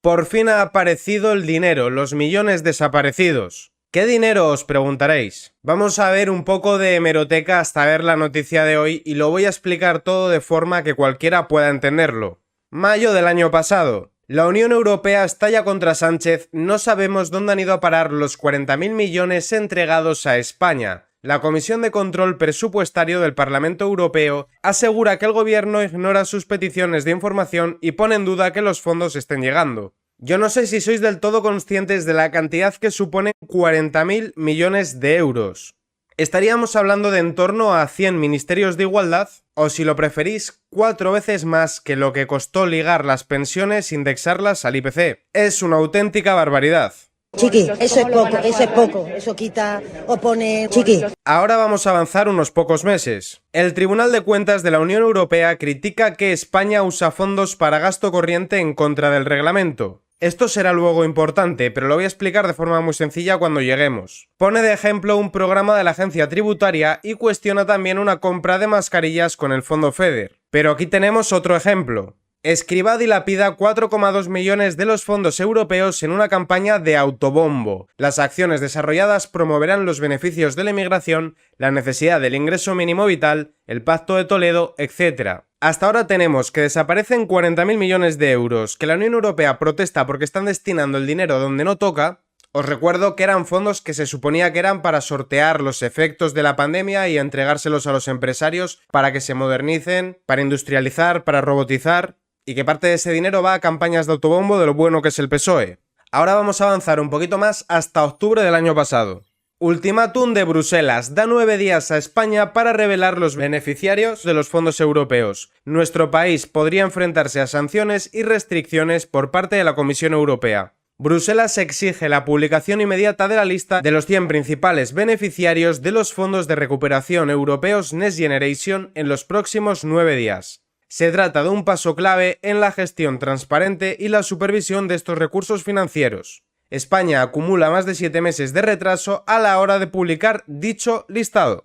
Por fin ha aparecido el dinero, los millones desaparecidos. ¿Qué dinero?, os preguntaréis. Vamos a ver un poco de hemeroteca hasta ver la noticia de hoy y lo voy a explicar todo de forma que cualquiera pueda entenderlo. Mayo del año pasado. La Unión Europea estalla contra Sánchez, no sabemos dónde han ido a parar los 40.000 millones entregados a España. La Comisión de Control Presupuestario del Parlamento Europeo asegura que el gobierno ignora sus peticiones de información y pone en duda que los fondos estén llegando. Yo no sé si sois del todo conscientes de la cantidad que suponen 40.000 millones de euros. Estaríamos hablando de en torno a 100 ministerios de igualdad, o si lo preferís, 4 veces más que lo que costó ligar las pensiones e indexarlas al IPC. Es una auténtica barbaridad. Chiqui, eso es poco, eso quita o pone chiqui. Ahora vamos a avanzar unos pocos meses. El Tribunal de Cuentas de la Unión Europea critica que España usa fondos para gasto corriente en contra del reglamento. Esto será luego importante, pero lo voy a explicar de forma muy sencilla cuando lleguemos. Pone de ejemplo un programa de la agencia tributaria y cuestiona también una compra de mascarillas con el fondo FEDER. Pero aquí tenemos otro ejemplo. Escribá dilapida 4,2 millones de los fondos europeos en una campaña de autobombo. Las acciones desarrolladas promoverán los beneficios de la inmigración, la necesidad del ingreso mínimo vital, el Pacto de Toledo, etc. Hasta ahora tenemos que desaparecen 40.000 millones de euros, que la Unión Europea protesta porque están destinando el dinero donde no toca. Os recuerdo que eran fondos que se suponía que eran para sortear los efectos de la pandemia y entregárselos a los empresarios para que se modernicen, para industrializar, para robotizar, y que parte de ese dinero va a campañas de autobombo de lo bueno que es el PSOE. Ahora vamos a avanzar un poquito más hasta octubre del año pasado. Ultimátum de Bruselas, da 9 días a España para revelar los beneficiarios de los fondos europeos. Nuestro país podría enfrentarse a sanciones y restricciones por parte de la Comisión Europea. Bruselas exige la publicación inmediata de la lista de los 100 principales beneficiarios de los fondos de recuperación europeos Next Generation en los próximos 9 días. Se trata de un paso clave en la gestión transparente y la supervisión de estos recursos financieros. España acumula más de 7 meses de retraso a la hora de publicar dicho listado.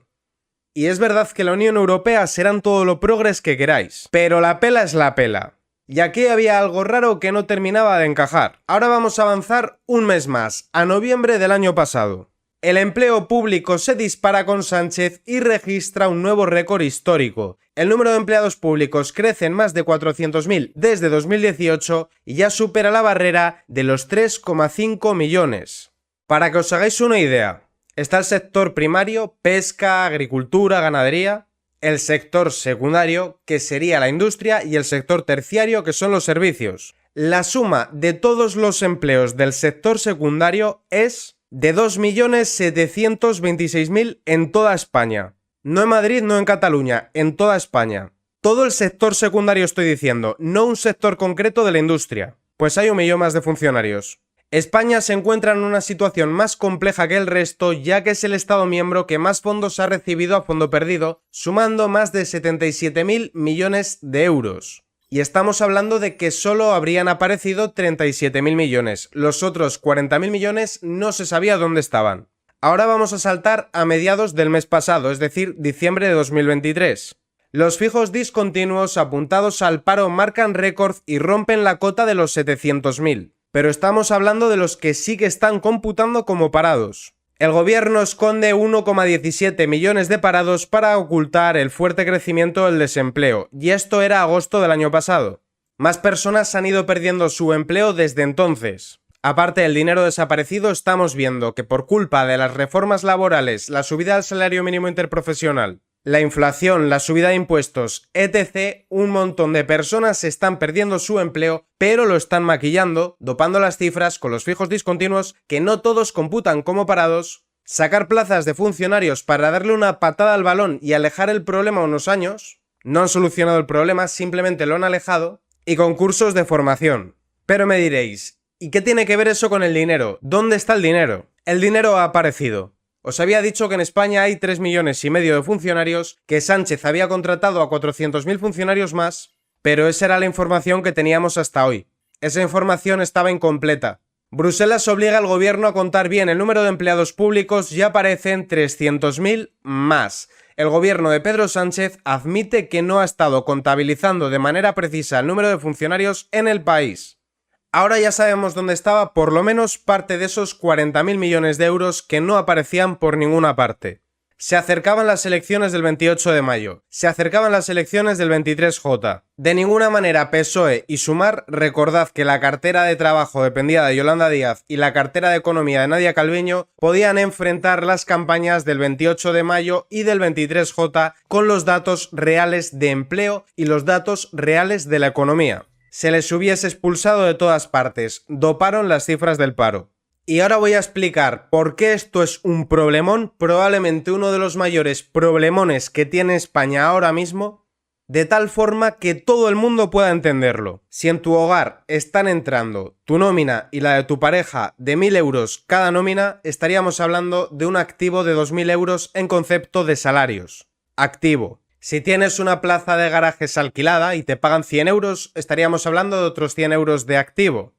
Y es verdad que la Unión Europea serán todo lo progres que queráis, pero la pela es la pela. Y aquí había algo raro que no terminaba de encajar. Ahora vamos a avanzar un mes más, a noviembre del año pasado. El empleo público se dispara con Sánchez y registra un nuevo récord histórico. El número de empleados públicos crece en más de 400.000 desde 2018 y ya supera la barrera de los 3,5 millones. Para que os hagáis una idea, está el sector primario, pesca, agricultura, ganadería, el sector secundario, que sería la industria, y el sector terciario, que son los servicios. La suma de todos los empleos del sector secundario es de 2.726.000 en toda España. No en Madrid, no en Cataluña, en toda España. Todo el sector secundario estoy diciendo, no un sector concreto de la industria. Pues hay 1 millón más de funcionarios. España se encuentra en una situación más compleja que el resto, ya que es el Estado miembro que más fondos ha recibido a fondo perdido, sumando más de 77.000 millones de euros. Y estamos hablando de que solo habrían aparecido 37.000 millones. Los otros 40.000 millones no se sabía dónde estaban. Ahora vamos a saltar a mediados del mes pasado, es decir, diciembre de 2023. Los fijos discontinuos apuntados al paro marcan récord y rompen la cota de los 700.000. Pero estamos hablando de los que sí que están computando como parados. El gobierno esconde 1,17 millones de parados para ocultar el fuerte crecimiento del desempleo, y esto era agosto del año pasado. Más personas han ido perdiendo su empleo desde entonces. Aparte del dinero desaparecido, estamos viendo que por culpa de las reformas laborales, la subida del salario mínimo interprofesional, la inflación, la subida de impuestos, etc., un montón de personas están perdiendo su empleo, pero lo están maquillando, dopando las cifras con los fijos discontinuos que no todos computan como parados, sacar plazas de funcionarios para darle una patada al balón y alejar el problema unos años, no han solucionado el problema, simplemente lo han alejado, y concursos de formación. Pero me diréis, ¿y qué tiene que ver eso con el dinero? ¿Dónde está el dinero? El dinero ha aparecido. Os había dicho que en España hay 3,5 millones de funcionarios, que Sánchez había contratado a 400.000 funcionarios más, pero esa era la información que teníamos hasta hoy. Esa información estaba incompleta. Bruselas obliga al gobierno a contar bien el número de empleados públicos y aparecen 300.000 más. El gobierno de Pedro Sánchez admite que no ha estado contabilizando de manera precisa el número de funcionarios en el país. Ahora ya sabemos dónde estaba por lo menos parte de esos 40.000 millones de euros que no aparecían por ninguna parte. Se acercaban las elecciones del 28 de mayo, se acercaban las elecciones del 23J. De ninguna manera PSOE y Sumar, recordad que la cartera de trabajo dependía de Yolanda Díaz y la cartera de economía de Nadia Calviño, podían enfrentar las campañas del 28 de mayo y del 23J con los datos reales de empleo y los datos reales de la economía. Se les hubiese expulsado de todas partes, doparon las cifras del paro. Y ahora voy a explicar por qué esto es un problemón, probablemente uno de los mayores problemones que tiene España ahora mismo, de tal forma que todo el mundo pueda entenderlo. Si en tu hogar están entrando tu nómina y la de tu pareja de 1.000 euros cada nómina, estaríamos hablando de un activo de 2.000 euros en concepto de salarios. Activo. Si tienes una plaza de garajes alquilada y te pagan 100 euros, estaríamos hablando de otros 100 euros de activo.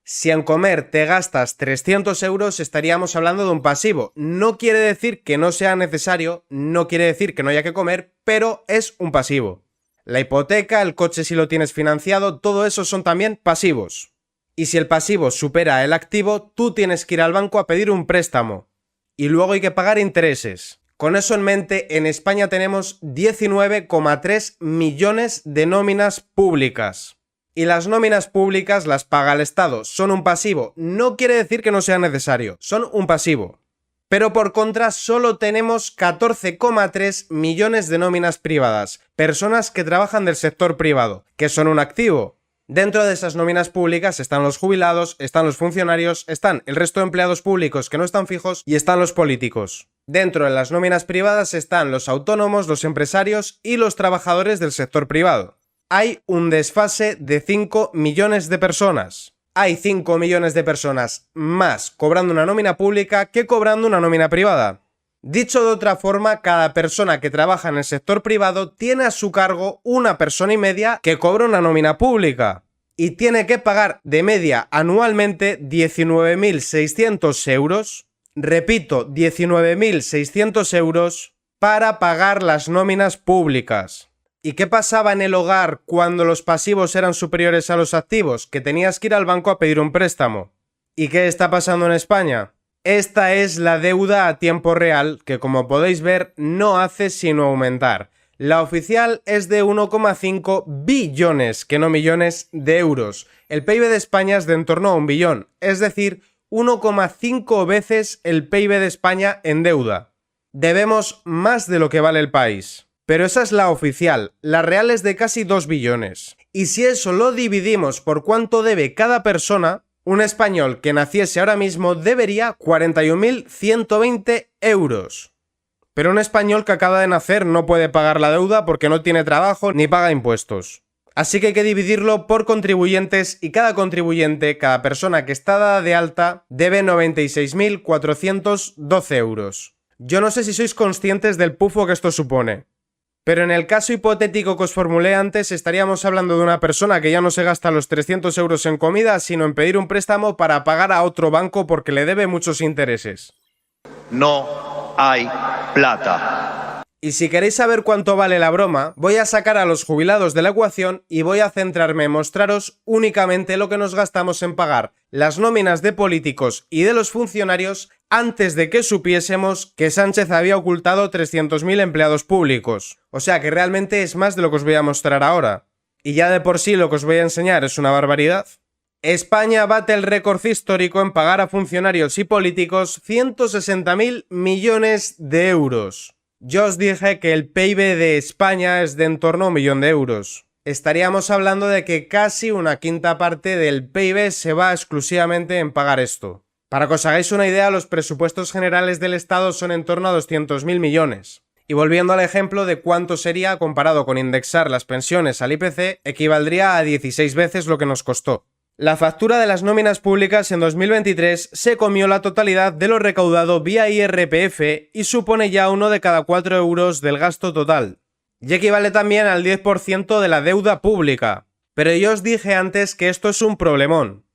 Si en comer te gastas 300 euros, estaríamos hablando de un pasivo. No quiere decir que no sea necesario, no quiere decir que no haya que comer, pero es un pasivo. La hipoteca, el coche si lo tienes financiado, todo eso son también pasivos. Y si el pasivo supera el activo, tú tienes que ir al banco a pedir un préstamo. Y luego hay que pagar intereses. Con eso en mente, en España tenemos 19,3 millones de nóminas públicas. Y las nóminas públicas las paga el Estado. Son un pasivo. No quiere decir que no sea necesario. Son un pasivo. Pero por contra solo tenemos 14,3 millones de nóminas privadas. Personas que trabajan del sector privado, que son un activo. Dentro de esas nóminas públicas están los jubilados, están los funcionarios, están el resto de empleados públicos que no están fijos y están los políticos. Dentro de las nóminas privadas están los autónomos, los empresarios y los trabajadores del sector privado. Hay un desfase de 5 millones de personas. Hay 5 millones de personas más cobrando una nómina pública que cobrando una nómina privada. Dicho de otra forma, cada persona que trabaja en el sector privado tiene a su cargo una persona y media que cobra una nómina pública. Y tiene que pagar de media anualmente 19.600 euros. Repito, 19.600 euros para pagar las nóminas públicas. ¿Y qué pasaba en el hogar cuando los pasivos eran superiores a los activos? Que tenías que ir al banco a pedir un préstamo. ¿Y qué está pasando en España? Esta es la deuda a tiempo real que, como podéis ver, no hace sino aumentar. La oficial es de 1,5 billones, que no millones, de euros. El PIB de España es de en torno a 1 billón, es decir, 1,5 veces el PIB de España en deuda. Debemos más de lo que vale el país. Pero esa es la oficial, la real es de casi 2 billones. Y si eso lo dividimos por cuánto debe cada persona, un español que naciese ahora mismo debería 41.120 euros. Pero un español que acaba de nacer no puede pagar la deuda porque no tiene trabajo ni paga impuestos. Así que hay que dividirlo por contribuyentes y cada contribuyente, cada persona que está dada de alta, debe 96.412 euros. Yo no sé si sois conscientes del pufo que esto supone. Pero en el caso hipotético que os formulé antes, estaríamos hablando de una persona que ya no se gasta los 300 euros en comida, sino en pedir un préstamo para pagar a otro banco porque le debe muchos intereses. No hay plata. Y si queréis saber cuánto vale la broma, voy a sacar a los jubilados de la ecuación y voy a centrarme en mostraros únicamente lo que nos gastamos en pagar las nóminas de políticos y de los funcionarios antes de que supiésemos que Sánchez había ocultado 300.000 empleados públicos. O sea que realmente es más de lo que os voy a mostrar ahora. Y ya de por sí lo que os voy a enseñar es una barbaridad. España bate el récord histórico en pagar a funcionarios y políticos 160.000 millones de euros. Yo os dije que el PIB de España es de en torno a 1 billón de euros. Estaríamos hablando de que casi una quinta parte del PIB se va exclusivamente en pagar esto. Para que os hagáis una idea, los presupuestos generales del Estado son en torno a 200.000 millones. Y volviendo al ejemplo de cuánto sería comparado con indexar las pensiones al IPC, equivaldría a 16 veces lo que nos costó. La factura de las nóminas públicas en 2023 se comió la totalidad de lo recaudado vía IRPF y supone ya 1 de cada 4 euros del gasto total. Y equivale también al 10% de la deuda pública. Pero yo os dije antes que esto es un problemón.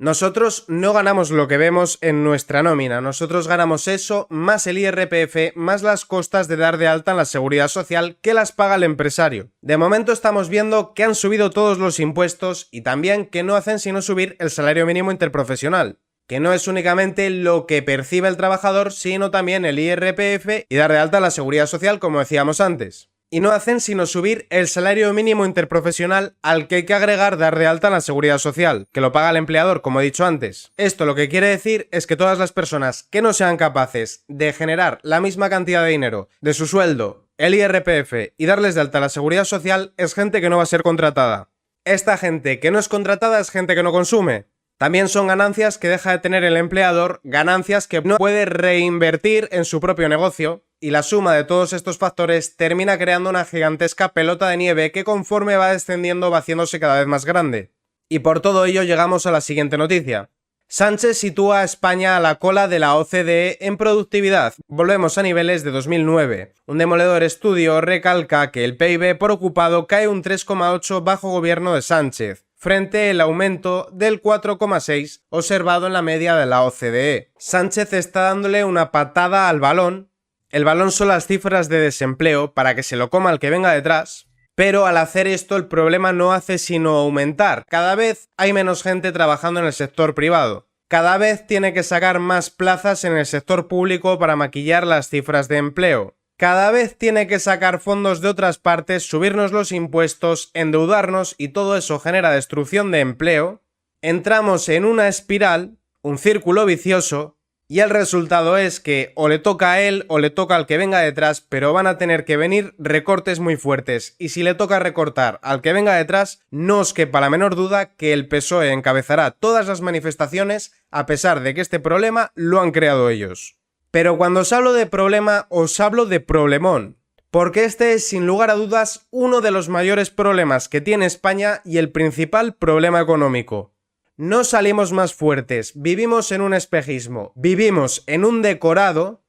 Nosotros no ganamos lo que vemos en nuestra nómina, nosotros ganamos eso más el IRPF, más las costas de dar de alta en la seguridad social que las paga el empresario. De momento estamos viendo que han subido todos los impuestos y también que no hacen sino subir el salario mínimo interprofesional, que no es únicamente lo que percibe el trabajador, sino también el IRPF y dar de alta la seguridad social, como decíamos antes. Y no hacen sino subir el salario mínimo interprofesional al que hay que agregar dar de alta en la seguridad social, que lo paga el empleador, como he dicho antes. Esto lo que quiere decir es que todas las personas que no sean capaces de generar la misma cantidad de dinero de su sueldo, el IRPF y darles de alta la seguridad social es gente que no va a ser contratada. Esta gente que no es contratada es gente que no consume. También son ganancias que deja de tener el empleador, ganancias que no puede reinvertir en su propio negocio, y la suma de todos estos factores termina creando una gigantesca pelota de nieve que conforme va descendiendo va haciéndose cada vez más grande. Y por todo ello llegamos a la siguiente noticia. Sánchez sitúa a España a la cola de la OCDE en productividad. Volvemos a niveles de 2009. Un demoledor estudio recalca que el PIB por ocupado cae un 3,8 bajo gobierno de Sánchez, frente al aumento del 4,6 observado en la media de la OCDE. Sánchez está dándole una patada al balón. El balón son las cifras de desempleo para que se lo coma el que venga detrás, pero al hacer esto el problema no hace sino aumentar. Cada vez hay menos gente trabajando en el sector privado. Cada vez tiene que sacar más plazas en el sector público para maquillar las cifras de empleo. Cada vez tiene que sacar fondos de otras partes, subirnos los impuestos, endeudarnos y todo eso genera destrucción de empleo. Entramos en una espiral, un círculo vicioso, y el resultado es que o le toca a él o le toca al que venga detrás, pero van a tener que venir recortes muy fuertes. Y si le toca recortar al que venga detrás, no os quepa la menor duda que el PSOE encabezará todas las manifestaciones a pesar de que este problema lo han creado ellos. Pero cuando os hablo de problema, os hablo de problemón, porque este es sin lugar a dudas uno de los mayores problemas que tiene España y el principal problema económico. No salimos más fuertes, vivimos en un espejismo, vivimos en un decorado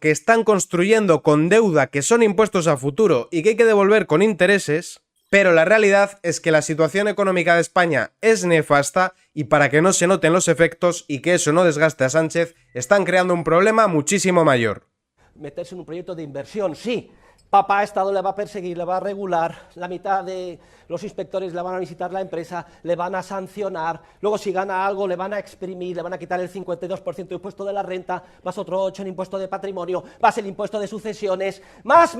que están construyendo con deuda que son impuestos a futuro y que hay que devolver con intereses, pero la realidad es que la situación económica de España es nefasta y para que no se noten los efectos y que eso no desgaste a Sánchez, están creando un problema muchísimo mayor. Meterse en un proyecto de inversión, sí. Papá Estado le va a perseguir, le va a regular, la mitad de los inspectores le van a visitar la empresa, le van a sancionar, luego si gana algo le van a exprimir, le van a quitar el 52% de impuesto de la renta, más otro 8% en impuesto de patrimonio, más el impuesto de sucesiones, más,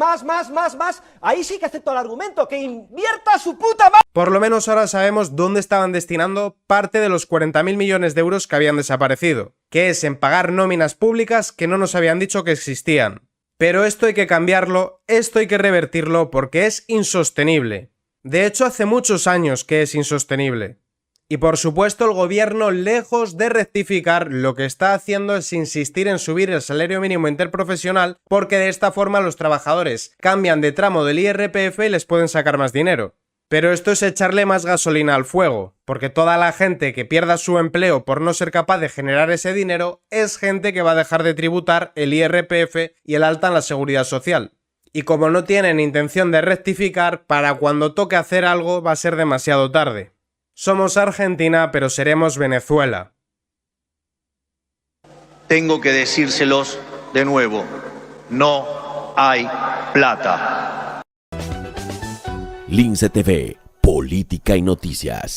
ahí sí que acepto el argumento, que invierta su puta madre. Por lo menos ahora sabemos dónde estaban destinando parte de los 40.000 millones de euros que habían desaparecido, que es en pagar nóminas públicas que no nos habían dicho que existían. Pero esto hay que cambiarlo, esto hay que revertirlo porque es insostenible. De hecho, hace muchos años que es insostenible. Y por supuesto el gobierno, lejos de rectificar, lo que está haciendo es insistir en subir el salario mínimo interprofesional porque de esta forma los trabajadores cambian de tramo del IRPF y les pueden sacar más dinero. Pero esto es echarle más gasolina al fuego, porque toda la gente que pierda su empleo por no ser capaz de generar ese dinero es gente que va a dejar de tributar el IRPF y el alta en la seguridad social. Y como no tienen intención de rectificar, para cuando toque hacer algo va a ser demasiado tarde. Somos Argentina, pero seremos Venezuela. Tengo que decírselos de nuevo, no hay plata. Lince TV, Política y Noticias.